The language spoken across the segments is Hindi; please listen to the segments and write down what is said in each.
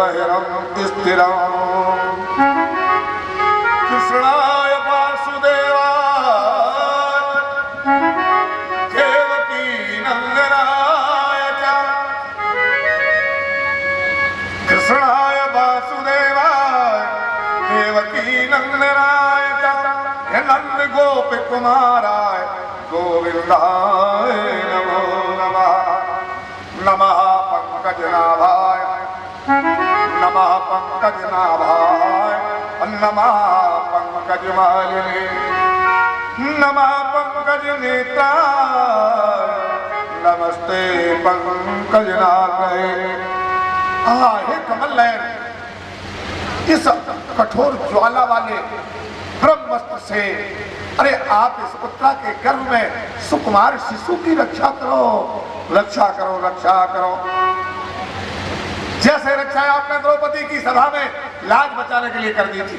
बहिरं स्थिरं कृष्णाय वासुदेवाय देवकी नंदनाय च कृष्णाय वासुदेवाय देवकी नंदनाय च हे नंद गोप कुमाराय गोविंदाय नमो नमः। नमः पंकजनाभाय नमः पंकजनाभाय नमः पंकजमालिने नमः पंकजनेत्राय नमस्ते पंकजनाभये। हे कमल नयन, इस कठोर ज्वाला वाले ब्रह्मस्त्र से अरे आप इस उत्तरा के गर्भ में सुकुमार शिशु की रक्षा करो, रक्षा करो, रक्षा करो। जैसे रक्षा आपने द्रौपदी की सभा में लाज बचाने के लिए कर दी थी,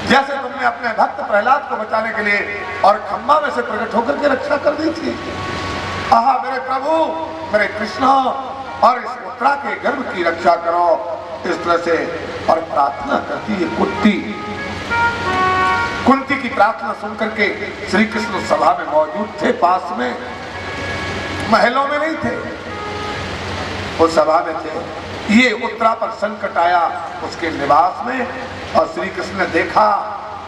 जैसे तुमने अपने भक्त प्रहलाद को बचाने के लिए और खम्बा में से प्रकट होकर के रक्षा कर दी थी। आहा मेरे प्रभु, मेरे कृष्ण, और इस उत्तरा के गर्भ की रक्षा करो इस तरह से। और प्रार्थना करती है कुंती की प्रार्थना सुनकर के श्री कृष्ण सभा में मौजूद थे, पास में, महलों में नहीं थे, वो सभा में थे। ये उत्तरा पर संकट आया उसके निवास में, और श्री कृष्ण ने देखा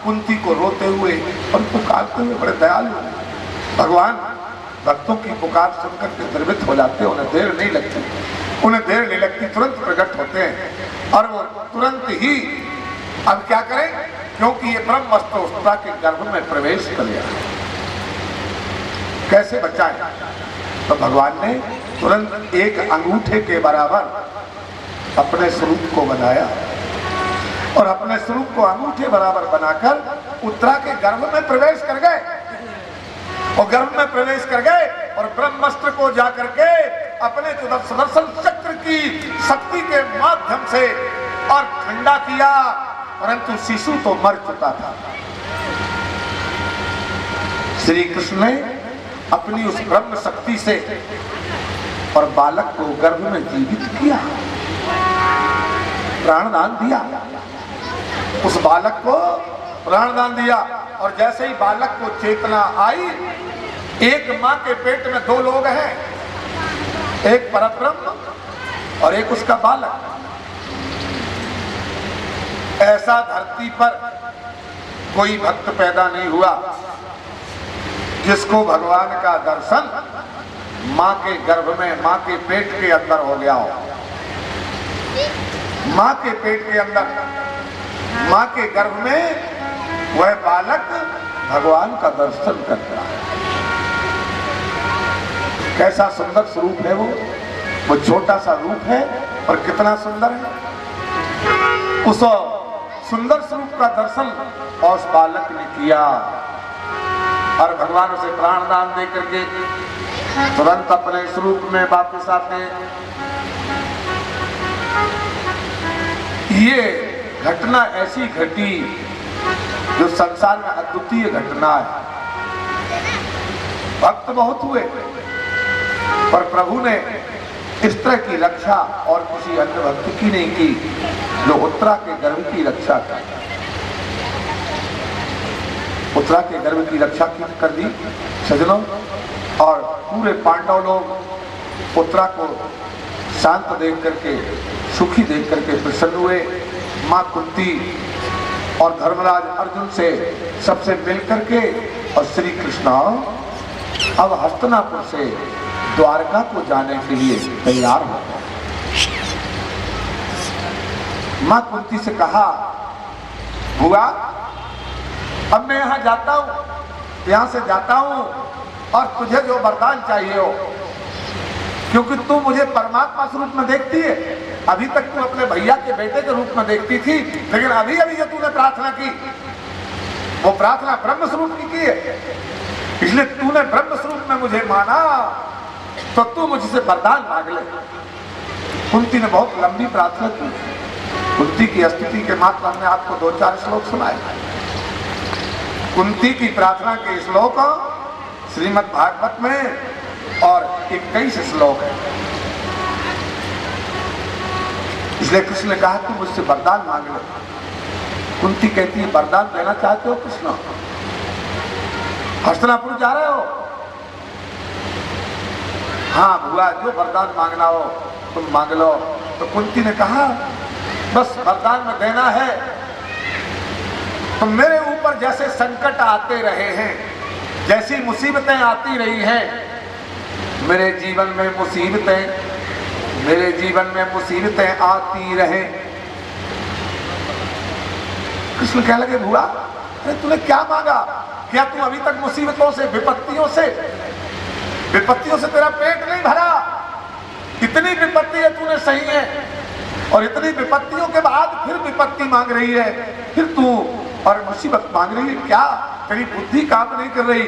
कुंती को रोते हुए और पुकारते हुए, बड़े दयालु भगवान भक्तों की पुकार सुनकर के द्रवित हो जाते, उन्हें देर नहीं लगती, तुरंत प्रकट होते हैं। और वो तुरंत ही अब क्या करें, क्योंकि ये ब्रह्मस्त्र उत्तरा के गर्भ में प्रवेश कर गया, कैसे बचाएं? तो भगवान ने तुरंत एक अंगूठे के बराबर अपने स्वरूप को बनाया, और अपने स्वरूप को अंगूठे बराबर बनाकर उत्तरा के गर्भ में प्रवेश कर गए, और गर्भ में प्रवेश कर गए और ब्रह्मस्त्र को जाकर के अपने सुदर्शन चक्र की शक्ति के माध्यम से और ठंडा किया, परंतु शिशु तो मर चुका था। श्री कृष्ण ने अपनी उस ब्रह्म शक्ति से और बालक को गर्भ में जीवित किया, प्राणदान दिया, उस बालक को प्राणदान दिया। और जैसे ही बालक को चेतना आई, एक मां के पेट में दो लोग हैं, एक परब्रह्म और एक उसका बालक। ऐसा धरती पर कोई भक्त पैदा नहीं हुआ जिसको भगवान का दर्शन मां के गर्भ में, मां के पेट के अंदर हो गया हो। मां के पेट के अंदर, मां के गर्भ में वह बालक भगवान का दर्शन करता है। कैसा सुंदर स्वरूप है वो छोटा सा रूप है और कितना सुंदर है। उस सुंदर स्वरूप का दर्शन और उस बालक ने किया, और भगवान उसे प्राणदान दे करके तुरंत अपने स्वरूप में वापस आते। ये घटना ऐसी घटी जो संसार में अद्वितीय घटना है। भक्त बहुत हुए, पर प्रभु ने इस तरह की रक्षा और किसी अन्य भक्त की नहीं की जो उत्तरा के गर्भ की रक्षा कर। उत्तरा के गर्भ की रक्षा कर दी सजनों, और पूरे पांडव लोग उत्तरा को शांत देख करके, सुखी देख करके प्रसन्न हुए। मां कुंती और धर्मराज अर्जुन से सबसे मिलकर के, और श्री कृष्ण अब हस्तिनापुर से द्वारका को जाने के लिए तैयार हो गए। मां कुंती से कहा, बुआ अब मैं यहाँ जाता हूँ, यहाँ से जाता हूँ, और तुझे जो वरदान चाहिए हो, क्योंकि तू मुझे परमात्मा स्वरूप में देखती है। अभी तक तू अपने भैया के बेटे के रूप में देखती थी, लेकिन अभी अभी जो तूने प्रार्थना की वो प्रार्थना ब्रह्म स्वरूप की है, इसलिए तूने ब्रह्म स्वरूप में मुझे माना, तो तू मुझसे वरदान मांग ले। कुंती ने बहुत लंबी प्रार्थना की। कुंती की स्तुति के मात्र हमने आपको 2-4 श्लोक सुनाए। कुंती की प्रार्थना के श्लोक श्रीमद् भागवत में और 21 श्लोक है। इसलिए कृष्ण ने कहा तुम मुझसे वरदान मांग लो। कुंती कहती है वरदान देना चाहते हो कृष्ण? हस्तिनापुर जा रहे हो? हाँ बुआ, जो वरदान मांगना हो तुम मांग लो। तो कुंती ने कहा बस वरदान में देना है तो मेरे ऊपर जैसे संकट आते रहे हैं, जैसी मुसीबतें आती रही हैं, मेरे जीवन में मुसीबतें आती रहे। कृष्ण कहने लगे बुआ अरे तूने क्या मांगा? क्या तू अभी तक मुसीबतों से विपत्तियों से तेरा पेट नहीं भरा? इतनी विपत्ति है तूने सही है और इतनी विपत्तियों के बाद फिर विपत्ति मांग रही है, फिर तू और मुसीबत मांग रही है, क्या तेरी बुद्धि काम नहीं कर रही?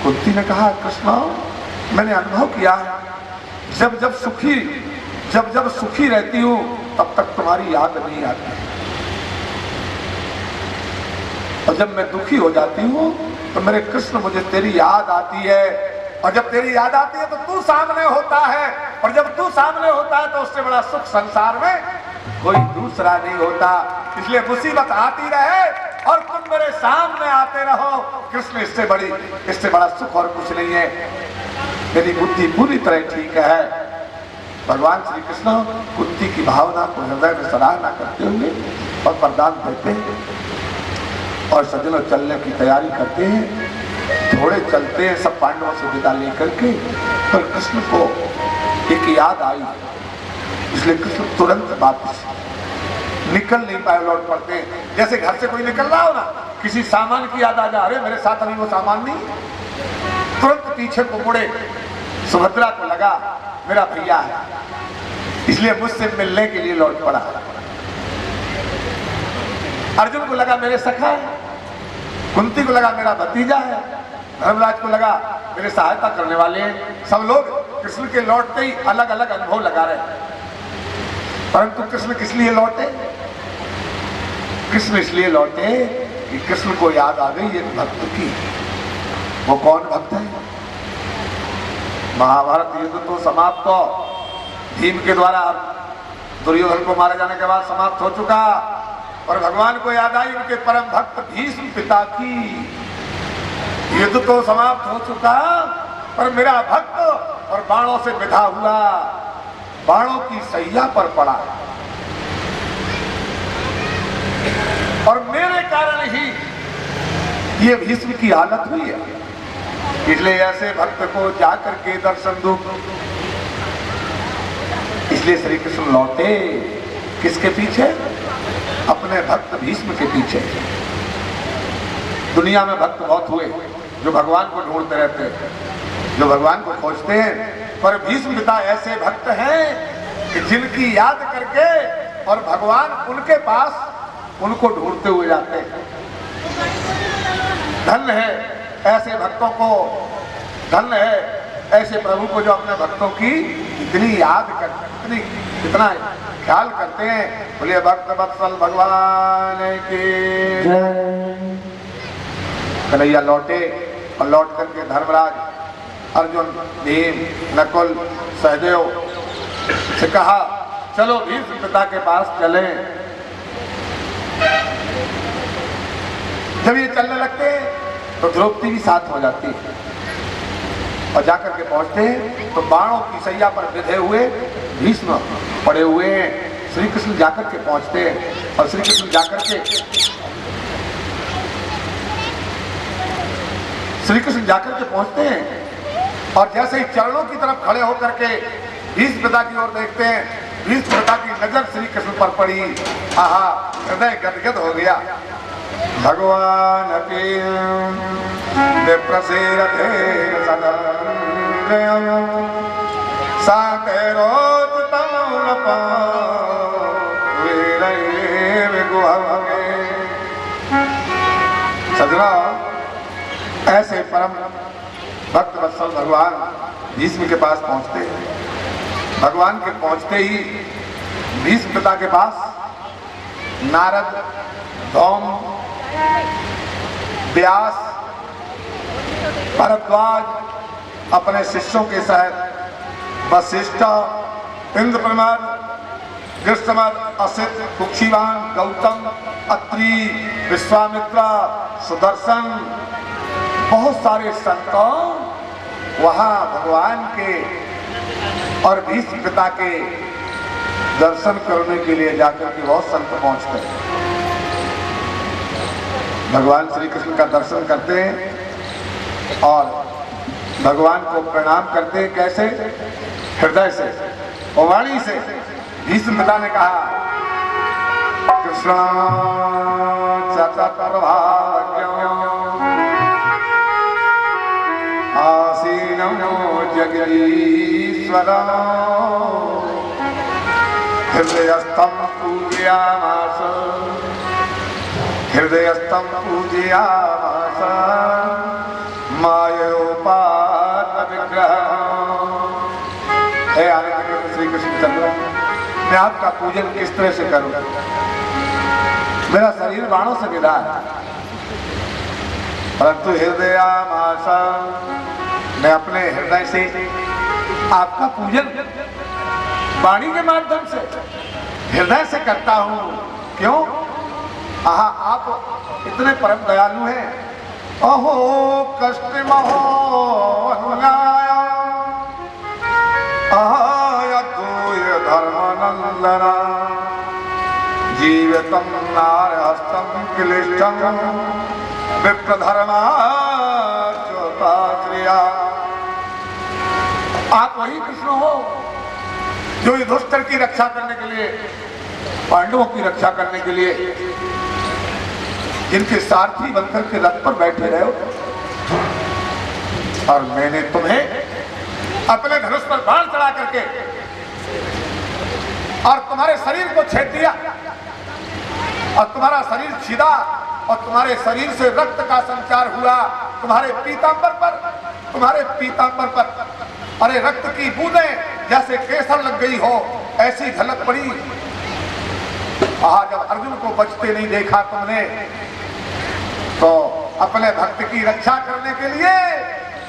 कुंती ने कहा कृष्ण मैंने अनुभव किया है जब जब सुखी रहती हूं तब तक तुम्हारी याद नहीं आती और जब मैं दुखी हो जाती हूं तो मेरे कृष्ण मुझे तेरी याद आती है और जब तेरी याद आती है तो तू सामने होता है और जब तू सामने होता है तो उससे बड़ा सुख संसार में कोई दूसरा नहीं होता। इसलिए मुसीबत आती रहे और तुम मेरे सामने आते रहो कृष्ण, इससे बड़ा सुख और कुछ नहीं है। मेरी बुद्धि पूरी तरह ठीक है। भगवान श्री कृष्ण कुंती की भावना को हृदय में सराहना करते हुए और वरदान देते हैं और सज्जनों चलने की तैयारी करते हैं। थोड़े चलते हैं सब पांडवों से विदा लेकर के, पर कृष्ण को एक याद आई, इसलिए कृष्ण तुरंत वापस निकल नहीं पाए, लौट पड़ते हैं। जैसे घर से कोई निकल रहा हो ना, किसी सामान की याद आ जा, अरे मेरे साथ अभी वो सामान नहीं, तुरंत पीछे को मुड़े। सुभद्रा को लगा मेरा भैया है इसलिए मुझसे मिलने के लिए लौट पड़ा। अर्जुन को लगा मेरे सखा है, कुंती को लगा मेरा भतीजा है, धर्मराज को लगा मेरे सहायता करने वाले हैं। सब लोग कृष्ण के लौटते ही अलग अलग अनुभव लगा रहे हैं, परंतु कृष्ण किस लिए लौटे? कृष्ण इसलिए लौटे कि कृष्ण को याद आ गई एक भक्त की। वो कौन भक्त है? महाभारत युद्ध तो समाप्त हो, भीम के द्वारा दुर्योधन को मारे जाने के बाद समाप्त हो चुका, और भगवान को याद आई उनके परम भक्त भीष्म पिता की। युद्ध तो समाप्त हो चुका पर मेरा भक्त और बाणों से विधा हुआ, बाणों की सैया पर पड़ा और मेरे कारण ही ये भीष्म की हालत हुई है। इसलिए ऐसे भक्त को जाकर के दर्शन दो। इसलिए श्री कृष्ण लौटे किसके पीछे? अपने भक्त भीष्म के पीछे। दुनिया में भक्त बहुत हुए जो भगवान को ढूंढते रहते हैं, जो भगवान को खोजते हैं, पर भीष्म पिता ऐसे भक्त हैं कि जिनकी याद करके और भगवान उनके पास उनको ढूंढते हुए जाते हैं। धन्य है ऐसे भक्तों को, धन्य है ऐसे प्रभु को जो अपने भक्तों की इतनी याद करते, इतना ख्याल करते हैं। बोलिए भक्त वत्सल भगवान की जय। कन्हैया लौटे और लौट करके धर्मराज, अर्जुन, भीम, नकुल, सहदेव से कहा चलो भीष्म पिता के पास चलें। जब ये चलने लगते हैं तो द्रौपदी भी साथ हो जाती है और जाकर के पहुंचते हैं तो बाणों की सैया पर बिधे हुए भीष्म पड़े हुए हैं। श्री कृष्ण जाकर के पहुंचते हैं और श्री कृष्ण जाकर के पहुंचते हैं और जैसे ही चरणों की तरफ खड़े होकर के भीष्म पिता की ओर देखते हैं, भीष्म पिता की नजर श्री कृष्ण पर पड़ी। आहा, हृदय गदगद हो गया। भगवान के विप्रसेरथे सदा सातेरोत तमलपा वीरये विगुहवे। सजना ऐसे परम भक्त वत्सल भगवान भीष्म के पास पहुंचते हैं। भगवान के पहुंचते ही भीष्म पिता के पास नारद, धौम, व्यास, भरद्वाज अपने शिष्यों के साथ, वशिष्ठ, इंद्रप्रमाद गृहस्थमद, असित, कुक्षिवान, गौतम, अत्रि, विश्वामित्र, सुदर्शन, बहुत सारे संतों वहां भगवान के और भीष्म पिता के दर्शन करने के लिए जाकर के बहुत संत पहुंचते हैं। भगवान श्री कृष्ण का दर्शन करते हैं और भगवान को प्रणाम करते हैं। कैसे? हृदय से और वाणी से। भीष्म पिता ने कहा, कृष्ण आसीनं जगदीश्वरं हृदयस्थं पूजयामास, हृदयस्थं पूजयामास मायोपात विग्रहम्। हे आनंद कृष्ण श्री कृष्ण चंद्र, मैं आपका पूजन किस तरह से करूं? मेरा शरीर बाणों से विदा है, परंतु हृदयामास, मैं अपने हृदय से आपका पूजन वाणी के माध्यम से हृदय से करता हूं। क्यों? आहा, आप इतने परम दयालु हैं। अहो कष्ट महो अनुन्याय अहयतूय धर्मनंदना जीवितं नारहस्तं क्लिष्टं विप्रधर्माच्युताश्रिया। आप वही कृष्ण हो जो युधिष्ठिर की रक्षा करने के लिए, पांडवों की रक्षा करने के लिए, जिनके सारथी बनकर के रथ पर बैठे रहे हो, और मैंने तुम्हें अपने धनुष पर बाण चढ़ा करके और तुम्हारे शरीर को छेद दिया और तुम्हारा शरीर छिदा और तुम्हारे शरीर से रक्त का संचार हुआ तुम्हारे पीतांबर पर। अरे रक्त की बूंदें जैसे केसर लग गई हो ऐसी झलक पड़ी। जब अर्जुन को बचते नहीं देखा तुमने, तो अपने भक्त की रक्षा करने के लिए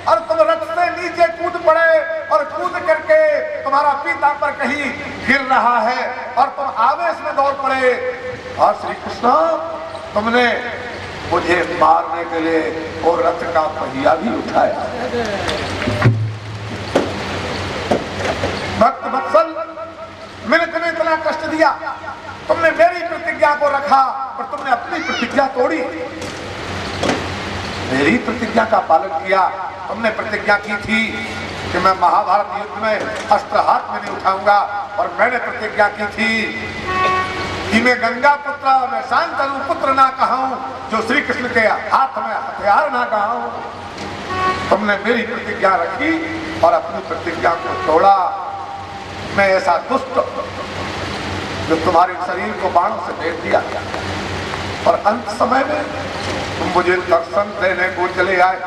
और तुम रथ से नीचे कूद पड़े और कूद करके तुम्हारा पीतांबर कहीं गिर रहा है और तुम आवेश में दौड़ पड़े और श्री कृष्ण तुमने मुझे मारने के लिए वो रथ का पहिया भी उठाया। भक्त वत्सल, मैंने तुम्हें इतना कष्ट दिया, तुमने मेरी प्रतिज्ञा को रखा पर तुमने अपनी प्रतिज्ञा तोड़ी। मेरी प्रतिज्ञा का पालन किया। तुमने प्रतिज्ञा की थी कि मैं महाभारत युद्ध में अस्त्र हाथ में नहीं उठाऊंगा, और मैंने प्रतिज्ञा की थी कि मैं गंगा पुत्र, मैं शांतनु पुत्र ना कहूं, जो श्री कृष्ण के हाथ में हथियार ना कहूं। तुमने मेरी प्रतिज्ञा रखी और अपनी प्रतिज्ञा को तोड़ा। मैं ऐसा दुष्ट जो तुम्हारे शरीर को बाणों से भेद दिया, और अंत समय में तुम मुझे दर्शन देने को चले आए।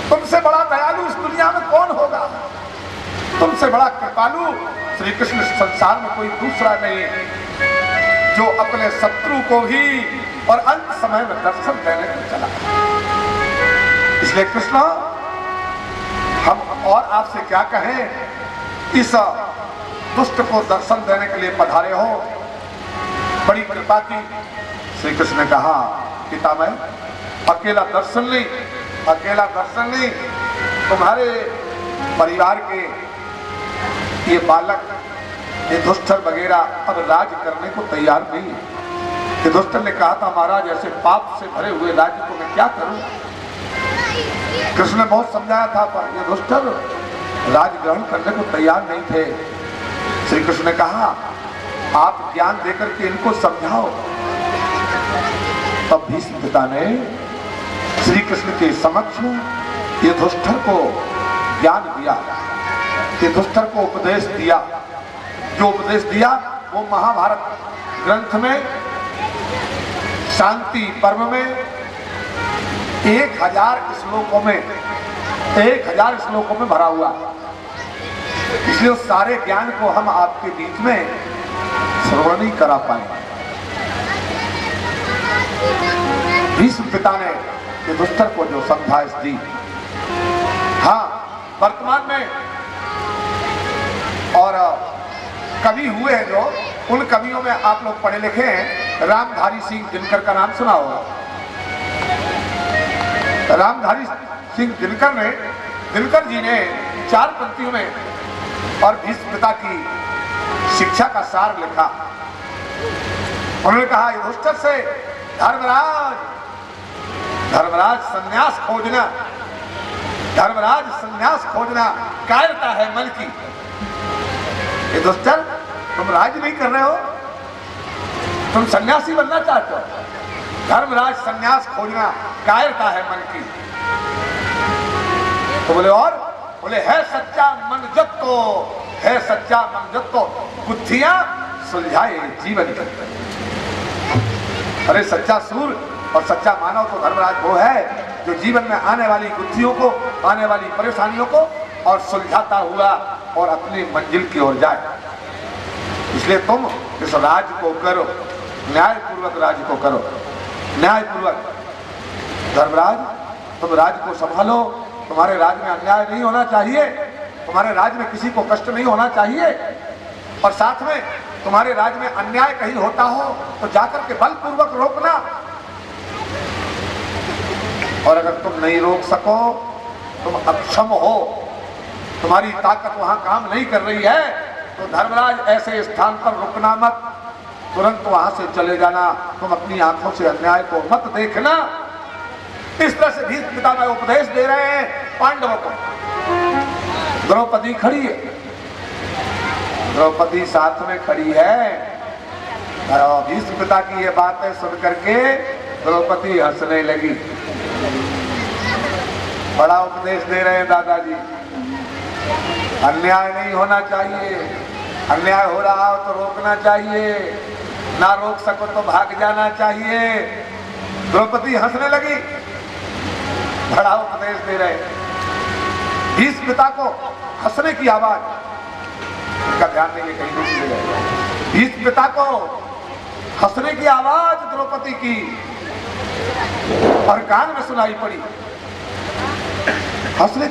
तुमसे बड़ा दयालु इस दुनिया में कौन होगा? तुमसे बड़ा कृपालु श्री कृष्ण संसार में कोई दूसरा नहीं, जो अपने शत्रु को ही और अंत समय में दर्शन देने को चला। इसलिए कृष्ण, हम और आपसे क्या कहें, इस दुष्ट को दर्शन देने के लिए पधारे हो, बड़ी कृपा की। श्री कृष्ण ने कहा, पितामह, अकेला दर्शन नहीं, तुम्हारे परिवार के ये बालक, ये युधिष्ठिर वगैरह अब राज करने को तैयार नहीं है। युधिष्ठिर ने कहा था, महाराज ऐसे पाप से भरे हुए राज्य को मैं क्या करूं? कृष्ण ने बहुत समझाया था, पर युधिष्ठिर राज ग्रहण करने को तैयार नहीं थे। श्री कृष्ण ने कहा, आप ज्ञान देकर के इनको समझाओ। तब भीष्म पिता ने श्री कृष्ण के समक्ष युधिष्ठिर को ज्ञान दिया, युधिष्ठिर को उपदेश दिया। जो उपदेश दिया वो महाभारत ग्रंथ में शांति पर्व में 1000 श्लोकों में भरा हुआ। इसलिए उस सारे ज्ञान को हम आपके बीच में श्रवण नहीं करा पाएंगे। भीष्म पिता ने युधिष्ठिर को जो समझाइश दी, हाँ, वर्तमान में और कवि हुए हैं जो उन कवियों में आप लोग पढ़े लिखे हैं, रामधारी सिंह दिनकर का नाम सुना होगा। रामधारी सिंह दिनकर जी ने 4 पंक्तियों में और भीष्म पिता की शिक्षा का सार लिखा। उन्होंने कहा, युधिष्ठिर से धर्मराज संन्यास खोजना, धर्मराज संन्यास खोजना कायरता है मन की। युधिष्ठिर, तुम राज नहीं कर रहे हो, तुम सन्यासी बनना चाहते हो। धर्मराज संन्यास खोजना कायरता है मन की। तो बोले और बोले, है सच्चा मनजत्तो, है सच्चा मनजत्तो, बुद्धियां सुलझाए जीवन की। अरे सच्चा सूर और सच्चा मानव तो धर्मराज वो है जो जीवन में आने वाली बुद्धियों को, आने वाली परेशानियों को और सुलझाता हुआ और अपनी मंजिल की ओर जाए। इसलिए तुम इस राज को करो, न्यायपूर्वक राज को करो, न्यायपूर्वक। धर्मराज, तुम राज को संभालो, तुम्हारे राज में अन्याय नहीं होना चाहिए, तुम्हारे राज में किसी को कष्ट नहीं होना चाहिए, और साथ में तुम्हारे राज में अन्याय कहीं होता हो तो जाकर के बलपूर्वक रोकना। और अगर तुम नहीं रोक सको, तुम अक्षम हो, तुम्हारी ताकत वहां काम नहीं कर रही है, तो धर्मराज ऐसे स्थान पर रुकना मत, तुरंत वहां से चले जाना। तुम अपनी आंखों से अन्याय को मत देखना। इस तरह से भीष्म पितामह उपदेश दे रहे हैं पांडवों को। द्रौपदी खड़ी है, द्रौपदी साथ में खड़ी है। भीष्म पिता की ये बातें सुन करके द्रौपदी हंसने लगी। बड़ा उपदेश दे रहे हैं दादाजी, अन्याय नहीं होना चाहिए, अन्याय हो रहा हो तो रोकना चाहिए, ना रोक सको तो भाग जाना चाहिए। द्रौपदी हंसने लगी, बड़ा उपदेश दे रहे। भीष्म पिता को हंसने की आवाज, इसका ध्यान नहीं है कहीं दूसरी जगह। भीष्म पिता को हंसने की आवाज द्रौपदी की और कान में सुनाई पड़ी। हंसने